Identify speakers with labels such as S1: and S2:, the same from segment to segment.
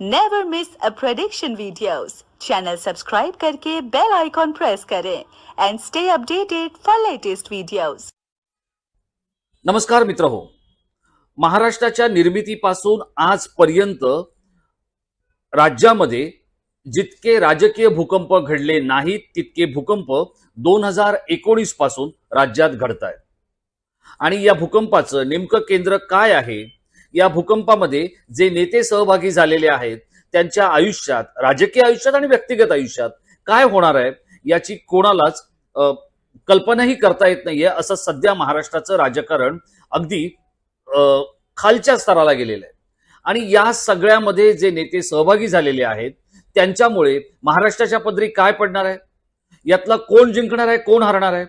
S1: Never miss अ prediction videos. Channel subscribe करके bell icon press करें and stay updated for latest videos.
S2: नमस्कार मित्र हो, महाराष्ट्राच्या निर्मितीपासून आजपर्यंत राज्यामध्ये जितके राजकीय भूकंप घडले नाहीत तितके भूकंप 2019 पासून राज्यात घडत आहेत. आणि या भूकंपाचं नेमकं केंद्र काय आहे, या भूकंपामध्ये जे नेते सहभागी झालेले आहेत त्यांच्या आयुष्यात, राजकीय आयुष्यात आणि व्यक्तिगत आयुष्यात काय होणार आहे याची कोणालाच कल्पनाही करता येत नाहीये. असं सध्या महाराष्ट्राचं राजकारण अगदी खालच्या स्तराला गेलेलं आहे. आणि या सगळ्यामध्ये जे नेते सहभागी झालेले आहेत त्यांच्यामुळे महाराष्ट्राच्या पदरी काय पडणार आहे, यातला कोण जिंकणार आहे, कोण हरणार आहे,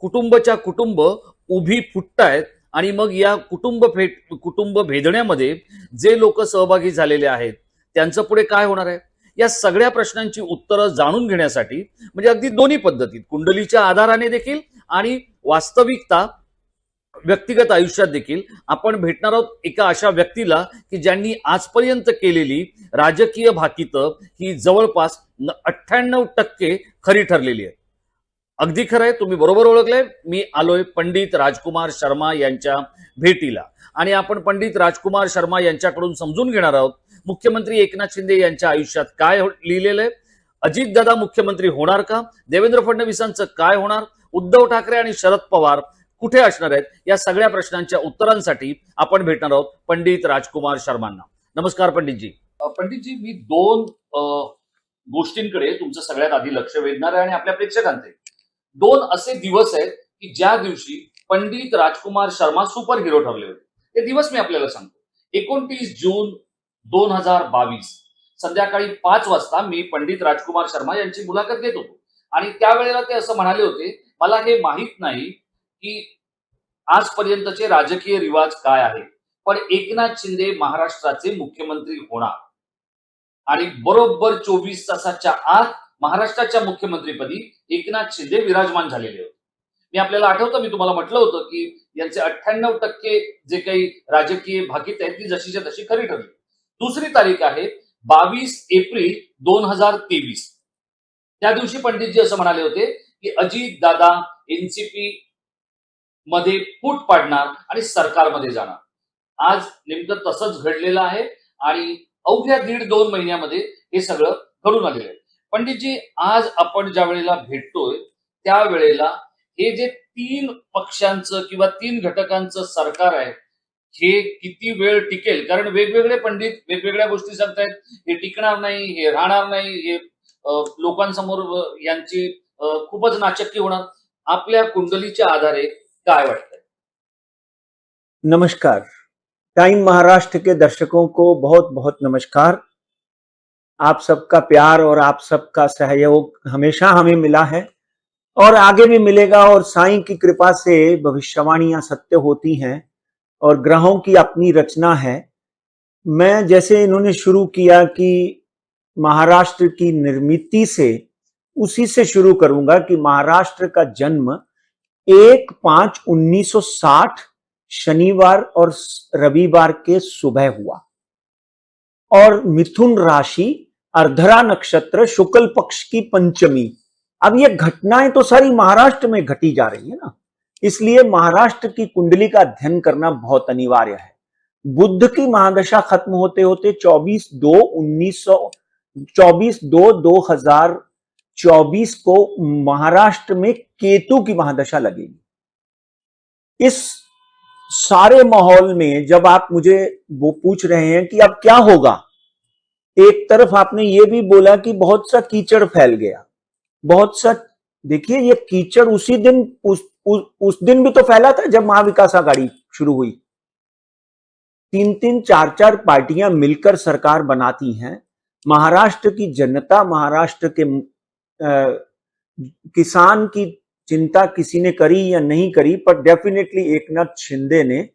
S2: कुटुंबच्या कुटुंब उभी फुटतायत. आणि मग या कुटुंब भेदण्यामध्ये जे लोक सहभागी झालेले आहेत त्यांचं पुढे काय होणार आहे, या सगळ्या प्रश्नांची उत्तरं जाणून घेण्यासाठी, म्हणजे अगदी दोन्ही पद्धतीत, कुंडलीच्या आधाराने देखील आणि वास्तविकता व्यक्तिगत आयुष्यात देखील, आपण भेटणार आहोत एका अशा व्यक्तीला की ज्यांनी आजपर्यंत केलेली राजकीय भाकितं ही जवळपास 98% खरी ठरलेली आहे. अगदी खरं आहे, तुम्ही बरोबर ओळखलंय. मी आलोय पंडित राजकुमार शर्मा यांच्या भेटीला. आणि आपण पंडित राजकुमार शर्मा यांच्याकडून समजून घेणार आहोत मुख्यमंत्री एकनाथ शिंदे यांच्या आयुष्यात काय लिहिलेलं आहे, अजितदादा मुख्यमंत्री होणार का, देवेंद्र फडणवीसांचं काय होणार, उद्धव ठाकरे आणि शरद पवार कुठे असणार आहेत, या सगळ्या प्रश्नांच्या उत्तरांसाठी आपण भेटणार आहोत पंडित राजकुमार शर्मांना. नमस्कार पंडितजी. पंडितजी, मी दोन गोष्टींकडे तुमचं सगळ्यात आधी लक्ष वेधणार आहे आणि आपल्या प्रेक्षकांचे. दोन असे दिवस आहेत की ज्या दिवशी पंडित राजकुमार शर्मा सुपर हिरो ठरले होते. ते दिवस मी आपल्याला सांगतो. 29 जून 2022 संध्याकाळी 5 वाजता मी पंडित राजकुमार शर्मा यांची मुलाखत घेत होतो. आणि त्यावेळेला ते असं म्हणाले होते, मला हे माहीत नाही की आजपर्यंतचे राजकीय रिवाज काय आहे, पण एकनाथ शिंदे महाराष्ट्राचे मुख्यमंत्री होणार. आणि बरोबर 24 तासाच्या आत महाराष्ट्राच्या मुख्यमंत्रीपदी एकनाथ शिंदे विराजमान झालेले होते. मी आपल्याला आठवतं, मी तुम्हाला म्हटलं होतं की यांचे 98% जे काही राजकीय भाकीत आहेत ती जशीच्या तशी खरी ठरली. दुसरी तारीख आहे 22 एप्रिल 2023. त्या दिवशी पंडितजी असं म्हणाले होते की अजित दादा एनसीपी मध्ये फूट पाडणार आणि सरकारमध्ये जाणार. आज नेमकं तसंच घडलेलं आहे आणि अवघ्या 1.5-2 महिन्यामध्ये हे सगळं घडून आलेलं आहे. पंडितजी, आज आपण ज्या वेळेला भेटतोय त्यावेळेला हे जे 3 पक्षांचं किंवा 3 घटकांचं सरकार आहे हे किती वेळ टिकेल, कारण वेगवेगळे पंडित वेगवेगळ्या गोष्टी सांगतायत. हे टिकणार नाही, हे राहणार नाही, हे लोकांसमोर यांची खूपच नाचक्की होणार. आपल्या कुंडलीच्या आधारे काय वाटतंय?
S3: नमस्कार, टाइम महाराष्ट्र के दर्शकों को बहुत बहुत नमस्कार। आप सबका प्यार और आप सबका सहयोग हमेशा हमें मिला है और आगे भी मिलेगा। और साईं की कृपा से भविष्यवाणियां सत्य होती हैं और ग्रहों की अपनी रचना है। मैं जैसे इन्होंने शुरू किया कि महाराष्ट्र की निर्मिती से, उसी से शुरू करूंगा कि महाराष्ट्र का जन्म 1/5/1960 शनिवार और रविवार के सुबह हुआ और मिथुन राशि, अर्धरा नक्षत्र, शुक्ल पक्ष की पंचमी। अब ये घटनाएं तो सारी महाराष्ट्र में घटी जा रही है ना, इसलिए महाराष्ट्र की कुंडली का अध्ययन करना बहुत अनिवार्य है। बुध की महादशा खत्म होते होते 24/2/2024 को महाराष्ट्र में केतु की महादशा लगेगी। इस सारे माहौल में जब आप मुझे वो पूछ रहे हैं कि अब क्या होगा, एक तरफ आपने ये भी बोला कि बहुत सा कीचड़ फैल गया, बहुत सा, देखिए ये कीचड़ उसी दिन उस दिन भी तो फैला था जब महाविकास आघाड़ी शुरू हुई। 3-3 4-4 पार्टियां मिलकर सरकार बनाती हैं। महाराष्ट्र की जनता, महाराष्ट्र के किसान की चिंता किसी ने करी या नहीं करी, पर डेफिनेटली एकनाथ शिंदे ने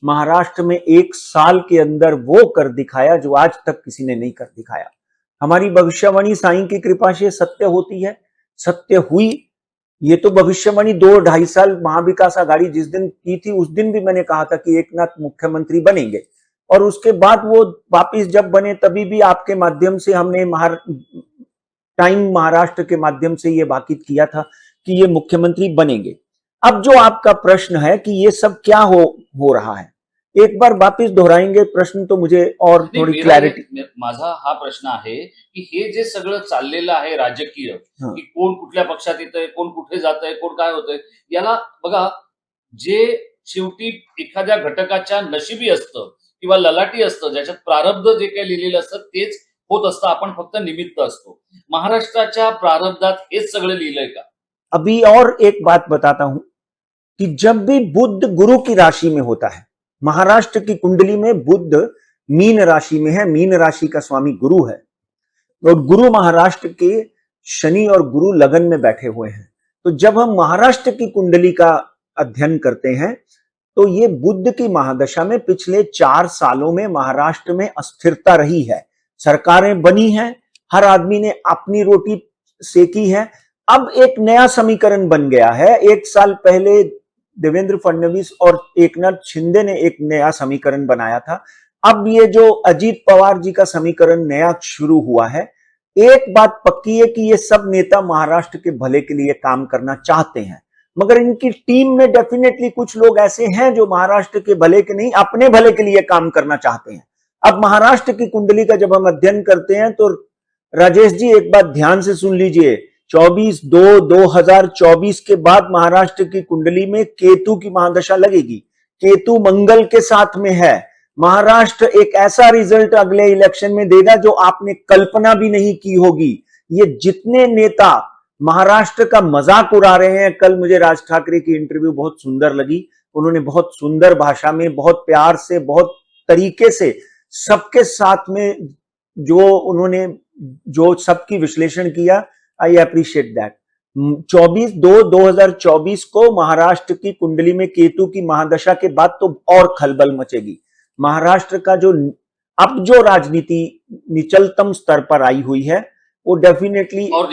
S3: महाराष्ट्र में 1 साल के अंदर वो कर दिखाया जो आज तक किसी ने नहीं कर दिखाया। हमारी भविष्यवाणी साईं की कृपा से सत्य होती है, सत्य हुई। ये तो भविष्यवाणी 2-2.5 साल महाविकास आघाड़ी जिस दिन की थी उस दिन भी मैंने कहा था कि एकनाथ मुख्यमंत्री बनेंगे, और उसके बाद वो वापिस जब बने तभी भी आपके माध्यम से हमने टाइम महाराष्ट्र के माध्यम से ये वाकिफ किया था कि ये मुख्यमंत्री बनेंगे। अब जो आपका प्रश्न है कि ये सब क्या हो रहा है, एक बार वापिस दोहराएंगे प्रश्न तो मुझे और थोडी क्लॅरिटी।
S2: माझा हा प्रश्न आहे की हे जे सगळं चाललेलं आहे राजकीय, की कोण कुठल्या पक्षात येतंय, कोण कुठे जातंय, कोण काय होतंय, याला बघा, जे शेवटी एखाद्या घटकाच्या नशिबी असतं किंवा ललाटी असतं, ज्याच्यात प्रारब्ध जे काही लिहिलेलं असतं तेच होत असतं, आपण फक्त निमित्त असतो। महाराष्ट्राच्या प्रारब्धात हेच सगळं लिहिलंय का?
S3: अभी और एक बात बताता हूं कि जब भी बुध गुरु की राशि में होता है, महाराष्ट्र की कुंडली में बुध मीन राशि में है, मीन राशि का स्वामी गुरु है, और गुरु महाराष्ट्र के शनि और गुरु लगन में बैठे हुए हैं। तो जब हम महाराष्ट्र की कुंडली का अध्ययन करते हैं तो ये बुध की महादशा में पिछले 4 सालों में महाराष्ट्र में अस्थिरता रही है, सरकारें बनी हैं, हर आदमी ने अपनी रोटी सेकी है। अब एक नया समीकरण बन गया है। 1 साल पहले देवेंद्र फडणवीस और एकनाथ शिंदे ने एक नया समीकरण बनाया था, अब ये जो अजीत पवार जी का समीकरण नया शुरू हुआ है। एक बात पक्की है कि ये सब नेता महाराष्ट्र के भले के लिए काम करना चाहते हैं, मगर इनकी टीम में डेफिनेटली कुछ लोग ऐसे हैं जो महाराष्ट्र के भले के नहीं, अपने भले के लिए काम करना चाहते हैं। अब महाराष्ट्र की कुंडली का जब हम अध्ययन करते हैं तो राजेश जी एक बात ध्यान से सुन लीजिए, 24/2/2024 के बाद महाराष्ट्र की कुंडली में केतु की महादशा लगेगी। केतु मंगल के साथ में है। महाराष्ट्र एक ऐसा रिजल्ट अगले इलेक्शन में देगा जो आपने कल्पना भी नहीं की होगी। ये जितने नेता महाराष्ट्र का मजाक उड़ा रहे हैं, कल मुझे राज ठाकरे की इंटरव्यू बहुत सुंदर लगी, उन्होंने बहुत सुंदर भाषा में, बहुत प्यार से, बहुत तरीके से सबके साथ में जो सबकी विश्लेषण किया, आई अप्रिशिएट दैट। 24/2/2024 को महाराष्ट्र की कुंडली में केतु की महादशा के बाद तो और खलबल मचेगी। महाराष्ट्र का जो राजनीति निचलतम स्तर पर आई हुई है वो डेफिनेटली
S2: और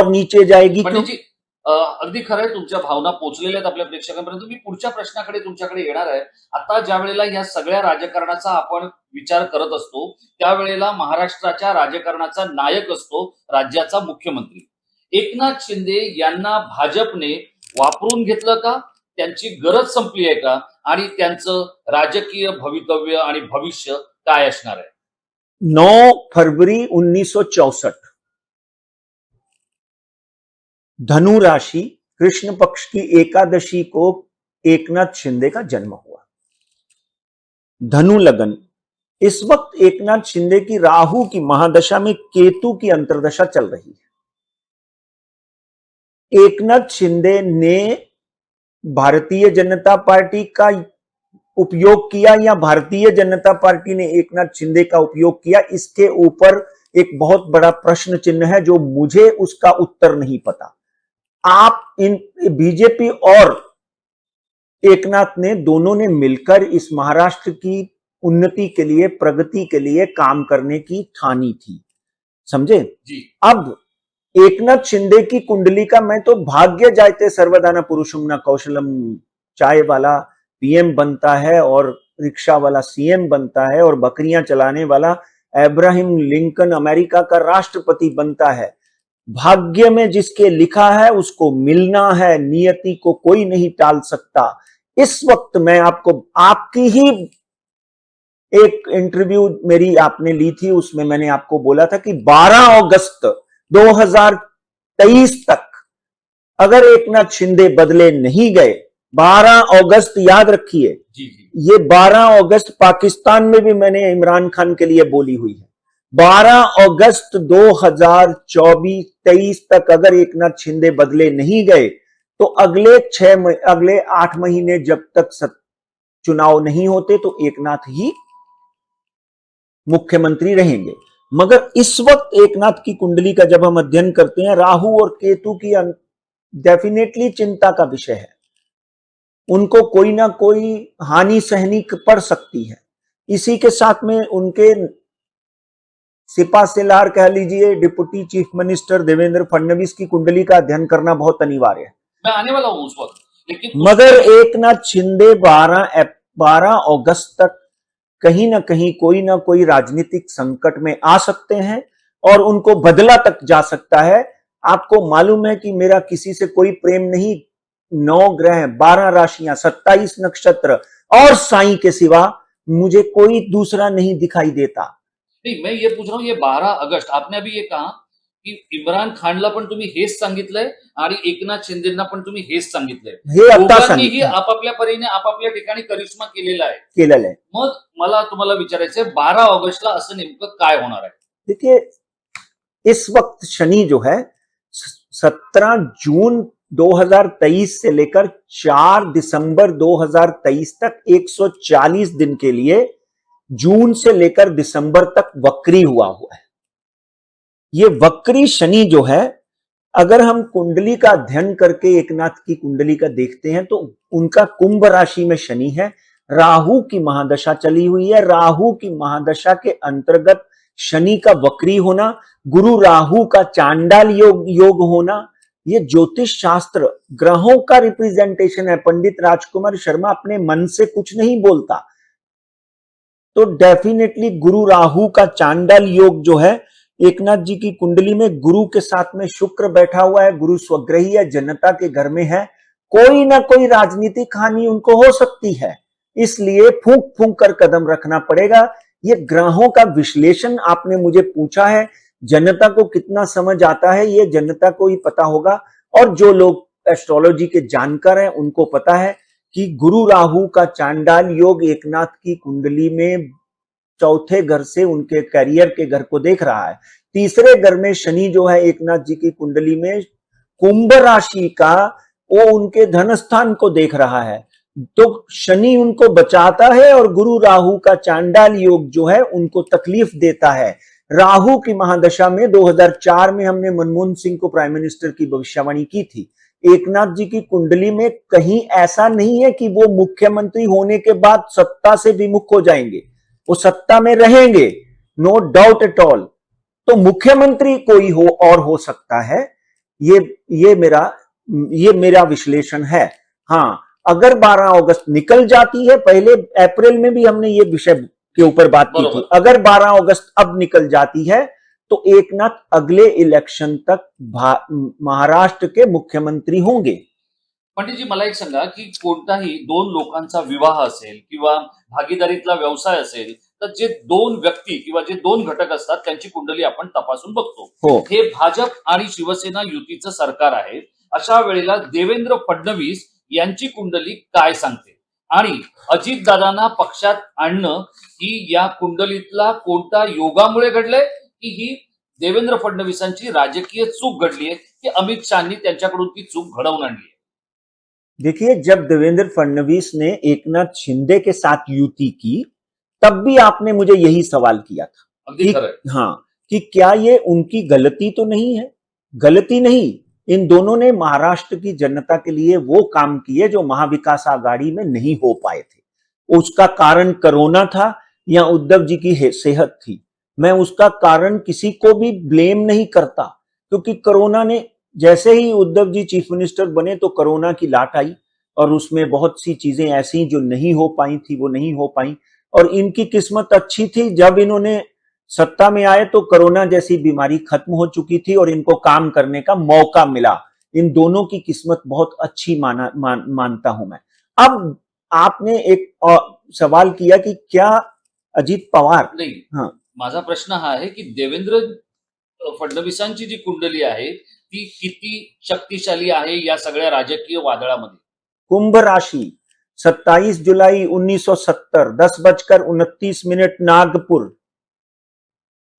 S2: नीचे जाएगी।
S3: क्योंकि
S2: अगदी खरं आहे, तुमच्या भावना पोहोचलेल्या आहेत आपल्या प्रेक्षकांपर्यंत। मी पुढच्या प्रश्नाकडे तुमच्याकडे येणार आहे। आता ज्या वेळेला या सगळ्या राजकारणाचा आपण विचार करत असतो त्यावेळेला महाराष्ट्राच्या राजकारणाचा नायक असतो राज्याचा मुख्यमंत्री। एकनाथ शिंदे यांना भाजपने वापरून घेतलं का, त्यांची गरज संपली आहे का, आणि त्यांचं राजकीय भवितव्य आणि भविष्य काय असणार आहे?
S3: 9 फरवरी 1964 धनु राशि कृष्ण पक्ष की एकादशी को एकनाथ शिंदे का जन्म हुआ। धनु लगन। इस वक्त एकनाथ शिंदे की राहु की महादशा में केतु की अंतर्दशा चल रही है। एकनाथ शिंदे ने भारतीय जनता पार्टी का उपयोग किया या भारतीय जनता पार्टी ने एकनाथ शिंदे का उपयोग किया, इसके ऊपर एक बहुत बड़ा प्रश्न चिन्ह है जो मुझे उसका उत्तर नहीं पता। आप इन बीजेपी और एकनाथ ने दोनों ने मिलकर इस महाराष्ट्र की उन्नति के लिए, प्रगति के लिए काम करने की ठानी थी, समझे
S2: जी।
S3: अब एकनाथ शिंदे की कुंडली का मैं तो भाग्य जायते सर्वदाना पुरुषम न कौशलम, चाय वाला पीएम बनता है और रिक्शा वाला सीएम बनता है और बकरियां चलाने वाला अब्राहम लिंकन अमेरिका का राष्ट्रपति बनता है। भाग्य में जिसके लिखा है उसको मिलना है, नियति को कोई नहीं टाल सकता। इस वक्त मैं आपकी ही एक इंटरव्यू मेरी आपने ली थी, उसमें मैंने आपको बोला था कि 12 अगस्त 2023 तक अगर एकनाथ शिंदे बदले नहीं गए, 12 अगस्त याद रखिए, ये 12 अगस्त पाकिस्तान में भी मैंने इमरान खान के लिए बोली हुई है। 12 अगस्त 2023 तक अगर एकनाथ शिंदे बदले नहीं गए तो अगले 8 महीने जब तक चुनाव नहीं होते तो एकनाथ ही मुख्यमंत्री रहेंगे। मगर इस वक्त एकनाथ की कुंडली का जब हम अध्ययन करते हैं, राहु और केतु की डेफिनेटली चिंता का विषय है। उनको कोई ना कोई हानि सहनी पड़ सकती है। इसी के साथ में उनके सिपा सलार कह लीजिए, deputy chief minister Devendra Fadnavis की कुंडली का अध्ययन करना बहुत अनिवार्य है।
S2: मैं आने वाला हूं उस वक्त, लेकिन
S3: मगर एकनाथ शिंदे 12 अगस्त तक कहीं ना कहीं कोई ना कोई राजनीतिक संकट में आ सकते हैं और उनको बदला तक जा सकता है। आपको मालूम है कि मेरा किसी से कोई प्रेम नहीं, 9 ग्रह, 12 राशियां, 27 नक्षत्र और साईं के सिवा मुझे कोई दूसरा नहीं दिखाई देता।
S2: नाही, मैं ये पूछ रहा हूँ, ये 12 ऑगस्ट आपने अभी ये कहा की इम्रान खानला पण तुम्ही हेच सांगितलंय आणि एकनाथ शिंदेना पण तुम्ही हेच सांगितलंय,
S3: हे आता
S2: दोघांनीही
S3: सांगितलं
S2: आपापल्या परीने आपापल्या ठिकाणी करिश्मा केलेला आहे.
S3: केलेलं आहे.
S2: मग मला तुम्हाला विचारायचंय 12 ऑगस्टला असं नेमकं काय होणार आहे?
S3: देखिए, इस वक्त शनि जो है 17 जून 2023 से लेकर 4 दिसंबर 2023 तक 140 दिन के लिए जून से लेकर दिसंबर तक वक्री हुआ है। ये वक्री शनि जो है, अगर हम कुंडली का अध्ययन करके एकनाथ की कुंडली का देखते हैं तो उनका कुंभ राशि में शनि है, राहु की महादशा चली हुई है। राहु की महादशा के अंतर्गत शनि का वक्री होना, गुरु राहु का चांडाल योग होना, ये ज्योतिष शास्त्र ग्रहों का रिप्रेजेंटेशन है। पंडित राजकुमार शर्मा अपने मन से कुछ नहीं बोलता, तो डेफिनेटली गुरु राहु का चांडाल योग जो है, एकनाथ जी की कुंडली में गुरु के साथ में शुक्र बैठा हुआ है, गुरु स्वग्रही है, जनता के घर में है, कोई ना कोई राजनीतिक हानि उनको हो सकती है, इसलिए फूंक फूंक कर कदम रखना पड़ेगा। ये ग्रहों का विश्लेषण आपने मुझे पूछा है, जनता को कितना समझ आता है ये जनता को ही पता होगा, और जो लोग एस्ट्रोलॉजी के जानकार हैं उनको पता है कि गुरु राहु का चांडाल योग एकनाथ की कुंडली में चौथे घर से उनके करियर के घर को देख रहा है। तीसरे घर में शनि जो है एकनाथ जी की कुंडली में कुंभ राशि का, वो उनके धन स्थान को देख रहा है, तो शनि उनको बचाता है और गुरु राहु का चांडाल योग जो है उनको तकलीफ देता है। राहु की महादशा में 2004 में हमने मनमोहन सिंह को प्राइम मिनिस्टर की भविष्यवाणी की थी। एकनाथ जी की कुंडली में कहीं ऐसा नहीं है कि वो मुख्यमंत्री होने के बाद सत्ता से विमुख हो जाएंगे, वो सत्ता में रहेंगे, नो डाउट एट ऑल। तो मुख्यमंत्री कोई हो और हो सकता है, ये मेरा विश्लेषण है। हाँ, अगर 12 अगस्त निकल जाती है, पहले अप्रैल में भी हमने ये विषय के ऊपर बात की थी, अगर 12 अगस्त अब निकल जाती है तो एकनाथ अगले इलेक्शन तक महाराष्ट्र के मुख्यमंत्री होंगे।
S2: पंडितजी, मला एक सांगा की कोणताही दोन लोकांचा विवाह असेल किंवा भागीदारीतला व्यवसाय असेल, तर जे दोन व्यक्ती किंवा जे दोन घटक असतात त्यांची कुंडली आपण तपासून बघतो।
S3: हो।
S2: हे भाजप आणि शिवसेना युतीचं सरकार आहे, अशा वेळेला देवेंद्र फडणवीस यांची कुंडली काय सांगते आणि अजितदादांना पक्षात आणणं ही या कुंडलीतला कोणता योगामुळे घडलंय की ही देवेंद्र फडणवीसांची राजकीय चूक घडलीय की अमित शहानी त्यांच्याकडून ती चूक घडवून आणली?
S3: देखिए, जब देवेंद्र फडणवीस ने एकनाथ शिंदे के साथ युति की, तब भी आपने मुझे यही सवाल किया था कि, हाँ, कि क्या ये उनकी गलती तो नहीं है? गलती नहीं, इन दोनों ने महाराष्ट्र की जनता के लिए वो काम किए जो महाविकास आघाड़ी में नहीं हो पाए थे। उसका कारण कोरोना था या उद्धव जी की सेहत थी, मैं उसका कारण किसी को भी ब्लेम नहीं करता, क्योंकि कोरोना ने, जैसे ही उद्धव जी चीफ मिनिस्टर बने तो कोरोना की लाट आई और उसमें बहुत सी चीजें ऐसी जो नहीं हो पाई थी वो नहीं हो पाई, और इनकी किस्मत अच्छी थी, जब इन्होंने सत्ता में आए तो कोरोना जैसी बीमारी खत्म हो चुकी थी और इनको काम करने का मौका मिला। इन दोनों की किस्मत बहुत अच्छी मानता हूं मैं। अब आपने एक सवाल किया कि क्या अजित पवार,
S2: नहीं,
S3: हाँ,
S2: माझा प्रश्न हा आहे की देवेंद्र फडणवीसांची जी कुंडली आहे ती किती शक्तिशाली आहे या सगळ्या राजकीय वादळामध्ये?
S3: कुंभ राशि, 27 जुलाई 1970, 10:29 नागपुर।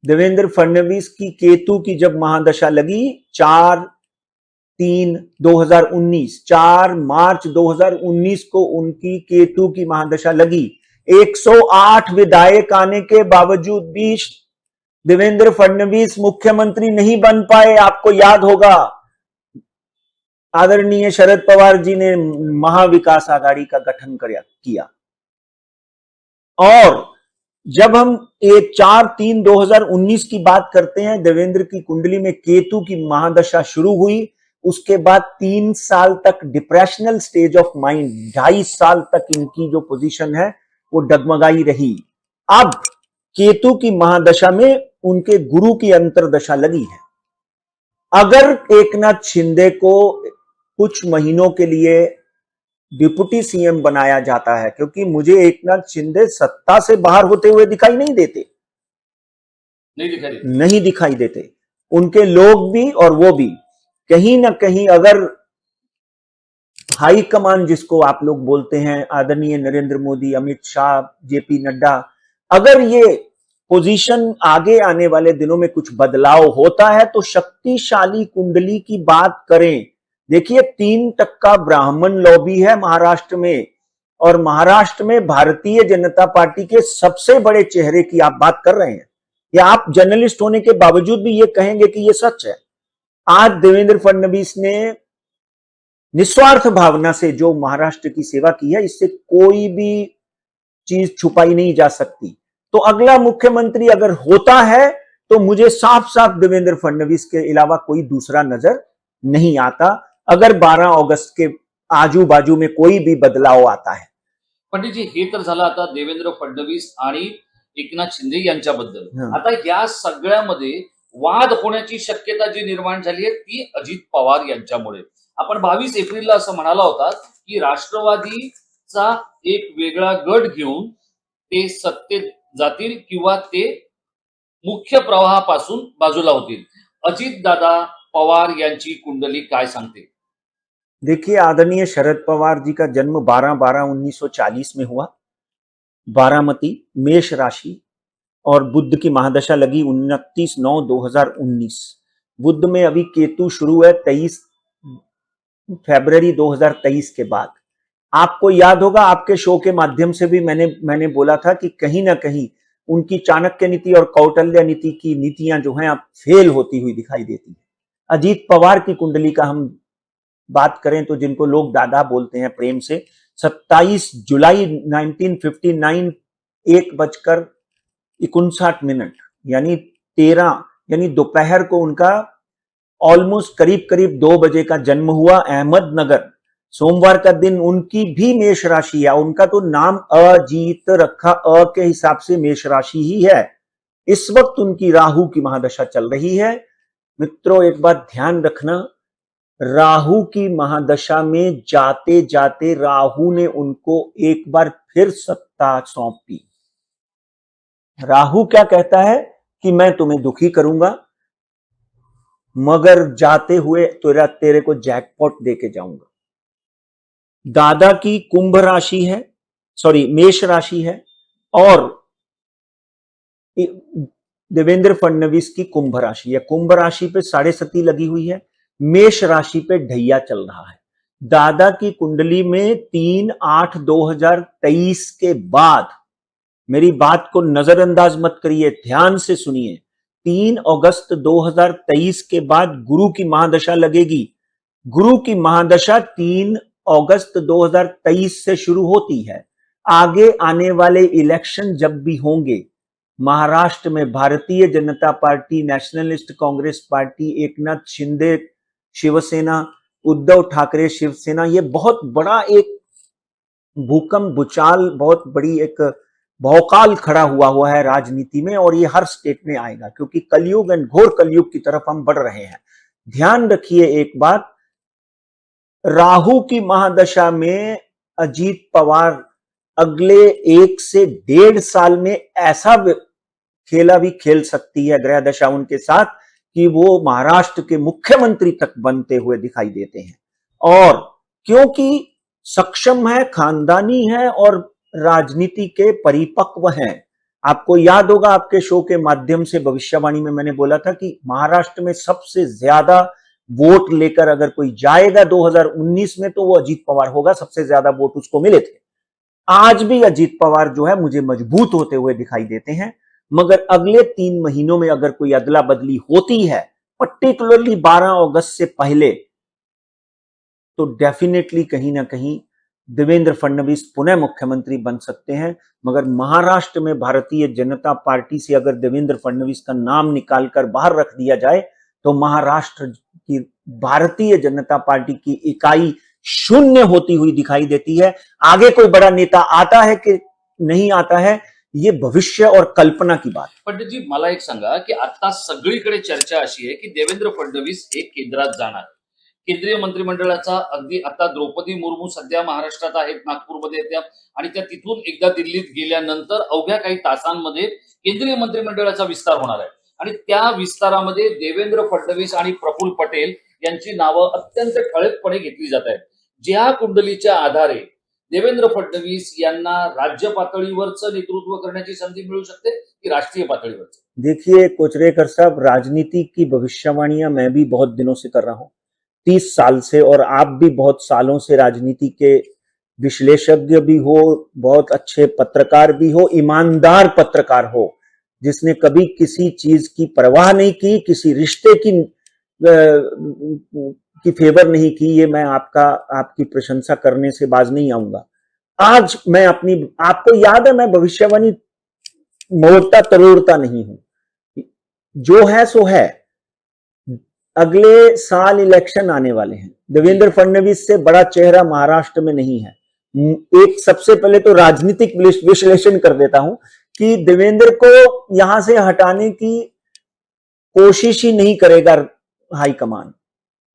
S3: देवेंद्र फडणवीस की केतु की जब महादशा लगी 4/3/2019, 4 मार्च 2019 को उनकी केतु की महादशा लगी। 108 विधायक आने के बावजूद भी देवेंद्र फडणवीस मुख्यमंत्री नहीं बन पाए। आपको याद होगा, आदरणीय शरद पवार जी ने महाविकास आघाड़ी का गठन किया। और जब हम 4/3/2019 की बात करते हैं, देवेंद्र की कुंडली में केतु की महादशा शुरू हुई, उसके बाद 3 साल तक डिप्रेशनल स्टेज ऑफ माइंड, 2.5 साल तक इनकी जो पोजीशन है वो डगमगाई रही। अब केतु की महादशा में उनके गुरु की अंतर्दशा लगी है। अगर एकनाथ शिंदे को कुछ महीनों के लिए डिप्टी सीएम बनाया जाता है, क्योंकि मुझे एकनाथ शिंदे सत्ता से बाहर होते हुए दिखाई नहीं देते, नहीं दिखाई देते। उनके लोग भी और वो भी कहीं ना कहीं, अगर हाई कमान जिसको आप लोग बोलते हैं, आदरणीय नरेंद्र मोदी, अमित शाह, जेपी नड्डा, अगर ये पोजीशन आगे आने वाले दिनों में कुछ बदलाव होता है तो शक्तिशाली कुंडली की बात करें। देखिए 3% ब्राह्मण लॉबी है महाराष्ट्र में, और महाराष्ट्र में भारतीय जनता पार्टी के सबसे बड़े चेहरे की आप बात कर रहे हैं, या आप जर्नलिस्ट होने के बावजूद भी ये कहेंगे कि ये सच है। आज देवेंद्र फडणवीस ने निस्वार्थ भावना से जो महाराष्ट्र की सेवा की है, इससे कोई भी चीज छुपाई नहीं जा सकती। तो अगला मुख्यमंत्री अगर होता है तो मुझे साफ साफ देवेंद्र फडणवीस के अलावा कोई दूसरा नजर नहीं आता, अगर 12 अगस्त के आजू बाजू में कोई भी बदलाव आता है।
S2: पंडितजी, हे तर झालं आता देवेंद्र फडणवीस आणि एकनाथ शिंदे यांच्याबद्दल। आता या सगळ्यामध्ये वाद होण्याची शक्यता जी निर्माण झाली आहे ती अजित पवार यांच्यामुळे। आपण 22 एप्रिलला असं म्हणाला होता की राष्ट्रवादीचा एक वेगळा गट घेऊन ते सत्तेत जातील किंवा ते मुख्य प्रवाहापासून बाजूला होतील। अजित दादा पवार यांची कुंडली काय सांगते?
S3: देखिए, आदरणीय शरद पवार जी का जन्म 12/12/1940 में हुआ, बारामती, मेष राशि, और बुध की महादशा लगी 29/9/2019। बुध में अभी केतु शुरू है 23 फरवरी 2023 के बाद। आपको याद होगा, आपके शो के माध्यम से भी मैंने बोला था कि कहीं ना कहीं उनकी चाणक्य नीति और कौटिल्य नीति की नीतियां जो हैं अब फेल होती हुई दिखाई देती है। अजीत पवार की कुंडली का हम बात करें तो, जिनको लोग दादा बोलते हैं प्रेम से, 27 जुलाई 1959 1:59 यानी दोपहर को उनका ऑलमोस्ट करीब 2 बजे का जन्म हुआ, अहमदनगर। सोमवार का दिन उनकी भी मेष राशि है। उनका तो नाम अजीत रखा, अ के हिसाब से मेष राशि ही है। इस वक्त उनकी राहु की महादशा चल रही है। मित्रों, एक बात ध्यान रखना, राहु की महादशा में जाते जाते राहु ने उनको एक बार फिर सत्ता सौंपी। राहु क्या कहता है कि मैं तुम्हें दुखी करूंगा, मगर जाते हुए तेरे को जैकपॉट देके जाऊंगा। दादा की कुंभ राशि है, मेष राशि है, और देवेंद्र फडणवीस की कुंभ राशि है। कुंभ राशि पे 7.5 लगी हुई है, मेष राशि पे ढैया चल रहा है। दादा की कुंडली में 3/8/2023 के बाद, मेरी बात को नजरअंदाज मत करिए, ध्यान से सुनिए, 3 अगस्त 2023 के बाद गुरु की महादशा लगेगी। गुरु की महादशा 3 अगस्त 2023 से शुरू होती है। आगे आने वाले इलेक्शन जब भी होंगे, महाराष्ट्र में Bharatiya Janata Party, Nationalist Congress Party, Eknath Shinde Shiv Sena, Uddhav Thackeray Shiv Sena, ये बहुत बड़ा एक भूकंप, भूचाल, बहुत बड़ी एक भौकाल खड़ा हुआ है राजनीति में, और ये हर स्टेट में आएगा, क्योंकि कलयुग एंड घोर कलयुग की तरफ हम बढ़ रहे हैं। ध्यान रखिए एक बात, राहु की महादशा में अजीत पवार अगले 1 से 1.5 साल में ऐसा खेला भी खेल सकती है ग्रह दशा उनके साथ कि वो महाराष्ट्र के मुख्यमंत्री तक बनते हुए दिखाई देते हैं। और क्योंकि सक्षम है, खानदानी है और राजनीति के परिपक्व हैं। आपको याद होगा, आपके शो के माध्यम से भविष्यवाणी में मैंने बोला था कि महाराष्ट्र में सबसे ज्यादा वोट लेकर अगर कोई जाएगा 2019 में तो वो अजीत पवार होगा, सबसे ज्यादा वोट उसको मिले थे। आज भी अजीत पवार जो है मुझे मजबूत होते हुए दिखाई देते हैं, मगर अगले 3 महीनों में अगर कोई अदला बदली होती है, पर्टिकुलरली 12 अगस्त से पहले, तो डेफिनेटली कहीं ना कहीं देवेंद्र फडणवीस पुनः मुख्यमंत्री बन सकते हैं। मगर महाराष्ट्र में भारतीय जनता पार्टी से अगर देवेंद्र फडणवीस का नाम निकालकर बाहर रख दिया जाए तो महाराष्ट्र की भारतीय जनता पार्टी की इकाई शून्य होती हुई दिखाई देती है। आगे कोई बड़ा नेता आता है कि नहीं आता है, ये भविष्य और कल्पना की बात है।
S2: पंडितजी मला एक सांगा की आता सगळीकडे चर्चा अशी आहे की देवेंद्र फडणवीस हे केंद्रात जाणार. केंद्रीय मंत्रिमंडळाचा अगदी आता द्रौपदी मुर्मू सध्या महाराष्ट्रात आहेत, नागपूरमध्ये येत्या आणि त्या तिथून एकदा दिल्लीत गेल्यानंतर अवघ्या काही तासांमध्ये केंद्रीय मंत्रिमंडळाचा विस्तार होणार आहे आणि त्या विस्तारामध्ये देवेंद्र फडणवीस आणि प्रफुल्ल पटेल यांची नावं अत्यंत ठळकपणे घेतली जात आहेत. ज्या कुंडलीच्या आधारे देवेंद्र फडणवीस यांना राज्य पातळीवरचं नेतृत्व करण्याची संधी मिळू शकते की राष्ट्रीय पातळीवरचं?
S3: देखिए कोचरेकर साहब, राजनीति की भविष्यवाणियां मैं भी बहुत दिनों से कर रहा हूं, 30 साल से, और आप भी बहुत सालों से राजनीति के विश्लेषज्ञ भी हो, बहुत अच्छे पत्रकार भी हो, ईमानदार पत्रकार हो, जिसने कभी किसी चीज की परवाह नहीं की, किसी रिश्ते की फेवर नहीं की। ये मैं आपकी प्रशंसा करने से बाज नहीं आऊंगा। आज मैं आपको याद है, मैं भविष्यवाणी मोड़ता तरोड़ता नहीं हूं। जो है सो है। अगले साल इलेक्शन आने वाले हैं। देवेंद्र फडणवीस से बड़ा चेहरा महाराष्ट्र में नहीं है। एक सबसे पहले तो राजनीतिक विश्लेषण कर देता हूं कि देवेंद्र को यहां से हटाने की कोशिश ही नहीं करेगा हाईकमान,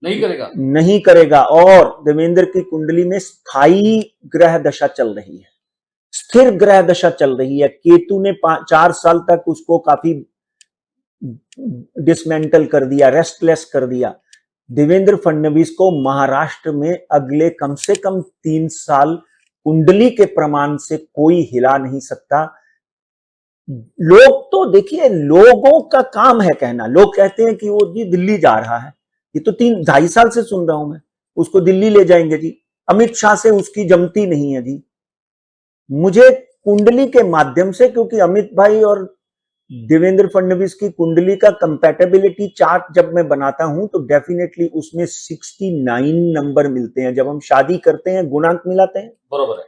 S3: नहीं करेगा। और देवेंद्र की कुंडली में स्थायी ग्रह दशा चल रही है, स्थिर ग्रह दशा चल रही है। केतु ने 4 साल तक उसको काफी डिसमेंटल कर दिया, रेस्टलेस कर दिया। देवेंद्र फडणवीस को महाराष्ट्र में अगले कम से कम 3 साल कुंडली के प्रमाण से कोई हिला नहीं सकता। लोग तो देखिए, लोगों का काम है कहना। लोग कहते हैं कि वो जी दिल्ली जा रहा है, ये तो 2.5 साल से सुन रहा हूं मैं, उसको दिल्ली ले जाएंगे जी। अमित शाह से उसकी जमती नहीं है जी। मुझे कुंडली के माध्यम से, क्योंकि अमित भाई और देवेंद्र फडणवीस की कुंडली का कंपैटिबिलिटी चार्ट जब मैं बनाता हूं तो डेफिनेटली उसमें 69 नंबर मिलते हैं। जब हम शादी करते हैं गुणांक मिलाते हैं,
S2: बरोबर है,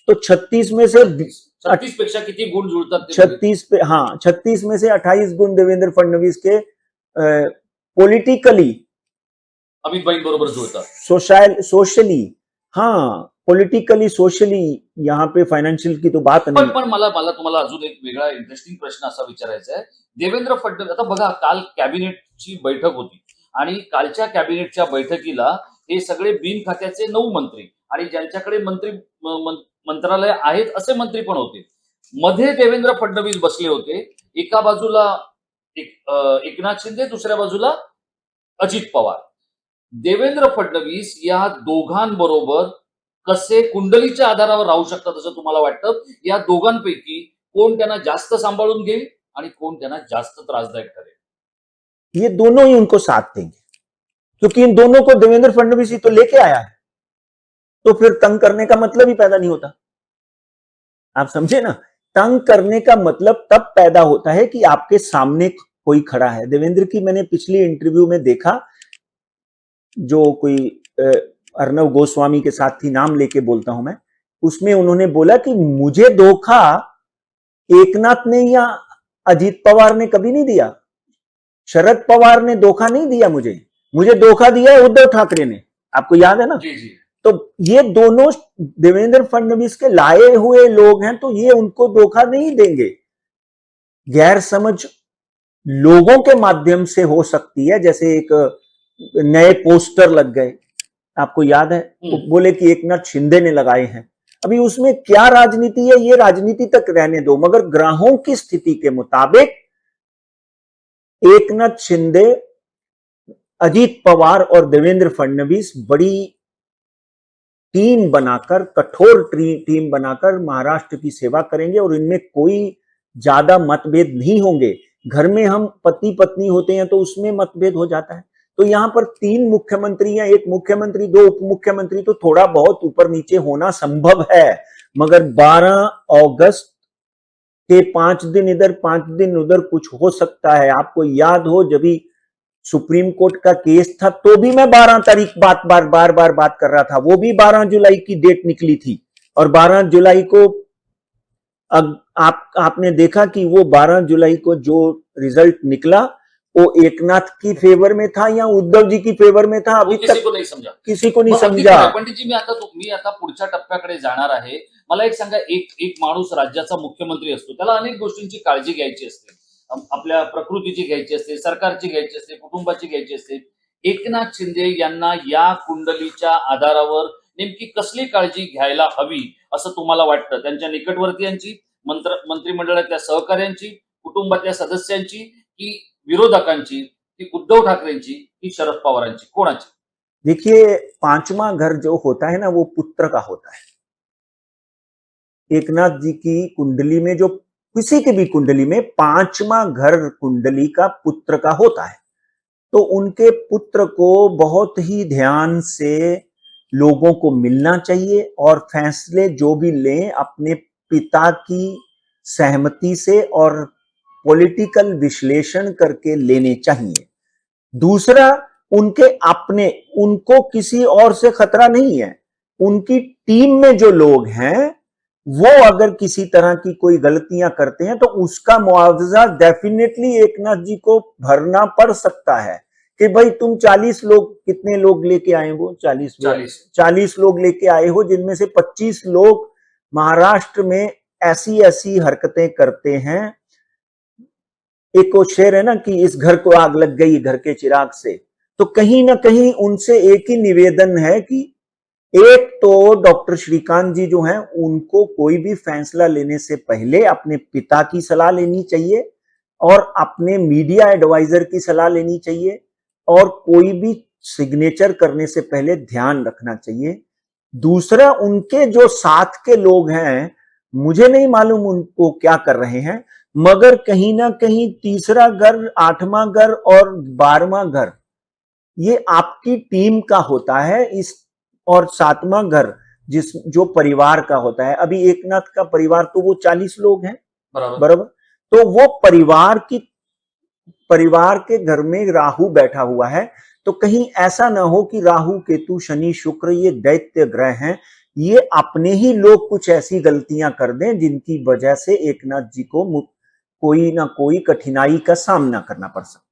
S3: तो 36 में से
S2: 36 पेक्षा किती गुण जुळतात?
S3: 36 में से 28 गुण देवेंद्र फडणवीस के पॉलिटिकली
S2: अमित भाई बरोबर जुळतात,
S3: सोशली, हाँ पॉलिटिकली सोशली, यहाँ पे फायनान्शियल की तो बात नहीं।
S2: पण मला तुम्हाला अजून एक वेगळा इंटरेस्टिंग प्रश्न असा विचारायचा आहे. देवेंद्र फडणवीस, आता बघा, काल कॅबिनेटची बैठक होती आणि कालच्या कॅबिनेटच्या बैठकीला हे सगळे बिन खात्याचे 9 मंत्री आणि ज्यांच्याकडे मंत्रालय आहेत असे मंत्री पण होते. मध्ये देवेंद्र फडणवीस बसले होते, एका बाजूला एकनाथ शिंदे, दुसऱ्या बाजूला अजित पवार. देवेंद्र फडणवीस या दोघांबरोबर कसे कुंडलीच्या आधारावर राहू शकतात असं तुम्हाला वाटतं? या दोघांपैकी कोण त्यांना जास्त सांभाळून घेईल आणि कोण त्यांना जास्त त्रासदायक ठरेल?
S3: ये दोनों ही उनको साथ देंगे, क्योंकि इन दोनों को देवेंद्र फडणवीस ही तो लेके आया है, तो फिर तंग करने का मतलब ही पैदा नहीं होता। आप समझे ना, तंग करने का मतलब तब पैदा होता है कि आपके सामने कोई खड़ा है। देवेंद्र की मैंने पिछली इंटरव्यू में देखा, जो कोई अर्नव गोस्वामी के साथ थी, नाम लेके बोलता हूं मैं, उसमें उन्होंने बोला कि मुझे धोखा एकनाथ ने या अजीत पवार ने कभी नहीं दिया, शरद पवार ने धोखा नहीं दिया मुझे धोखा दिया है उद्धव ठाकरे ने। आपको याद है ना?
S2: जी जी।
S3: तो ये दोनों देवेंद्र फडणवीस के लाए हुए लोग हैं, तो ये उनको धोखा नहीं देंगे। गैर समझ लोगों के माध्यम से हो सकती है, जैसे एक नए पोस्टर लग गए, आपको याद है, तो बोले कि एकनाथ शिंदे ने लगाए हैं। अभी उसमें क्या राजनीति है, ये राजनीति तक रहने दो, मगर ग्राहों की स्थिति के मुताबिक एकनाथ शिंदे, अजीत पवार और देवेंद्र फडणवीस बड़ी टीम बनाकर, कठोर टीम बनाकर महाराष्ट्र की सेवा करेंगे और इनमें कोई ज्यादा मतभेद नहीं होंगे। घर में हम पति पत्नी होते हैं तो उसमें मतभेद हो जाता है, तो यहां पर 3 मुख्यमंत्री हैं, 1 मुख्यमंत्री, 2 उप मुख्यमंत्री, तो थोड़ा बहुत ऊपर नीचे होना संभव है। मगर 12 अगस्त के 5 दिन इधर 5 दिन उधर कुछ हो सकता है। आपको याद हो, जब भी सुप्रीम कोर्ट का केस था तो भी मैं 12 तारीख बार बार बात कर रहा था, वो भी 12 जुलाई की डेट निकली थी। और 12 जुलाई को आपने देखा कि वो 12 जुलाई को जो रिजल्ट निकला वो एकनाथ की फेवर में था या उद्धव जी की फेवर में था, अभी
S2: किसी
S3: तक
S2: को नाही समजा.
S3: किसी को नहीं
S2: मग अगदी
S3: समझा.
S2: खरं आहे. पंडितजी, मी आता पुढच्या टप्प्याकडे जाणार आहे. मला एक सांगा, एक माणूस राज्याचा मुख्यमंत्री असतो, त्याला अनेक गोष्टींची काळजी घ्यायची असते. आपल्या प्रकृतीची घ्यायची असते, सरकारची घ्यायची असते, कुटुंबाची घ्यायची असते. एकनाथ शिंदे यांना या कुंडलीच्या आधारावर नेमकी कसली काळजी घ्यायला हवी असं तुम्हाला वाटतं? त्यांच्या निकटवर्तीयांची, मंत्रिमंडळातल्या सहकाऱ्यांची, कुटुंबातल्या सदस्यांची, की विरोधकांची, की उद्धव ठाकरेंची, की शरद पवारांची, कोणाची?
S3: देखिए, पांचवा घर जो होता है ना, वो पुत्र का होता है. एकनाथ जी की कुंडली में, जो किसी की भी कुंडली में पांचवा घर कुंडली का पुत्र का होता है, तो उनके पुत्र को बहुत ही ध्यान से लोगों को मिलना चाहिए और फैसले जो भी लें अपने पिता की सहमति से और पॉलिटिकल विश्लेषण करके लेने चाहिए. दूसरा, उनको किसी और से खतरा नहीं है. उनकी टीम में जो लोग हैं वो अगर किसी तरह की कोई गलतियां करते हैं तो उसका मुआवजा डेफिनेटली एकनाथ जी को भरना पड़ सकता है कि भाई तुम 40 लोग, कितने लोग लेके आए वो 40 लोग लेके आए हो, जिनमें से 25 लोग महाराष्ट्र में ऐसी ऐसी हरकतें करते हैं. एक वो शेर है ना कि इस घर को आग लग गई घर के चिराग से. तो कहीं ना कहीं उनसे एक ही निवेदन है कि एक तो डॉक्टर श्रीकांत जी जो हैं, उनको कोई भी फैसला लेने से पहले अपने पिता की सलाह लेनी चाहिए और अपने मीडिया एडवाइजर की सलाह लेनी चाहिए और कोई भी सिग्नेचर करने से पहले ध्यान रखना चाहिए. दूसरा, उनके जो साथ के लोग हैं, मुझे नहीं मालूम उनको क्या कर रहे हैं, मगर कहीं ना कहीं तीसरा घर, 8वां घर और 12वां घर ये आपकी टीम का होता है. इस और 7वां घर जो परिवार का होता है, अभी एकनाथ का परिवार तो वो 40 लोग हैं, बराबर. तो वो परिवार के घर में राहु बैठा हुआ है, तो कहीं ऐसा ना हो कि राहु केतु शनि शुक्र ये दैत्य ग्रह हैं, ये अपने ही लोग कुछ ऐसी गलतियां कर दें जिनकी वजह से एकनाथ जी को कोई ना कोई कठिनाई का सामना करना पड़ सकता है.